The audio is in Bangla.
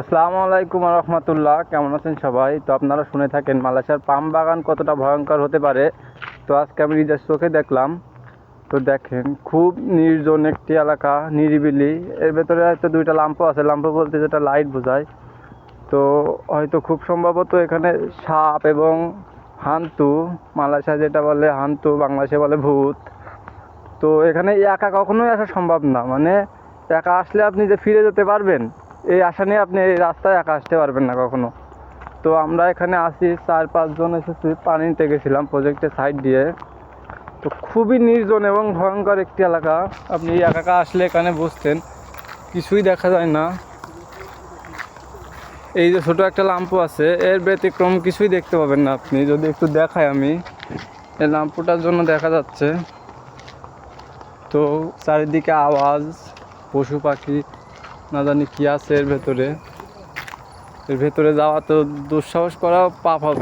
আসসালামু আলাইকুম রহমতুল্লাহ। কেমন আছেন সবাই? তো আপনারা শুনে থাকেন মালয়েশিয়ার পাম বাগান কতটা ভয়ঙ্কর হতে পারে। তো আজকে আমি নিজের চোখে দেখলাম। তো দেখেন, খুব নির্জন একটি এলাকা, নিরিবিলি। এর ভেতরে হয়তো দুইটা ল্যাম্পও আছে, ল্যাম্প বলতে যেটা লাইট বোঝায়। তো হয়তো খুব সম্ভবত এখানে সাপ এবং হান্তু, মালয়েশিয়া যেটা বলে হান্তু, বাংলাদেশে বলে ভূত। তো এখানে একা কখনোই আসা সম্ভব না, মানে একা আসলে আপনি যে ফিরে যেতে পারবেন এই আশা নিয়ে আপনি এই রাস্তায় একা আসতে পারবেন না কখনো। তো আমরা এখানে আসি 4-5 জন এসেছি, পানি নিতে গেছিলাম প্রজেক্টের সাইড দিয়ে। তো খুবই নির্জন এবং ভয়ঙ্কর একটি এলাকা। আপনি একা আসলে এখানে বুঝতেন কিছুই দেখা যায় না। এই যে ছোটো একটা ল্যাম্পও আছে, এর ব্যতিক্রম কিছুই দেখতে পাবেন না আপনি। যদি একটু দেখাই আমি, এই ল্যাম্পটার জন্য দেখা যাচ্ছে। তো চারিদিকে আওয়াজ, পশু পাখি, না জানি কি আছে এর ভেতরে। এর ভেতরে যাওয়া তো দুঃসাহস করা পাপ হবে।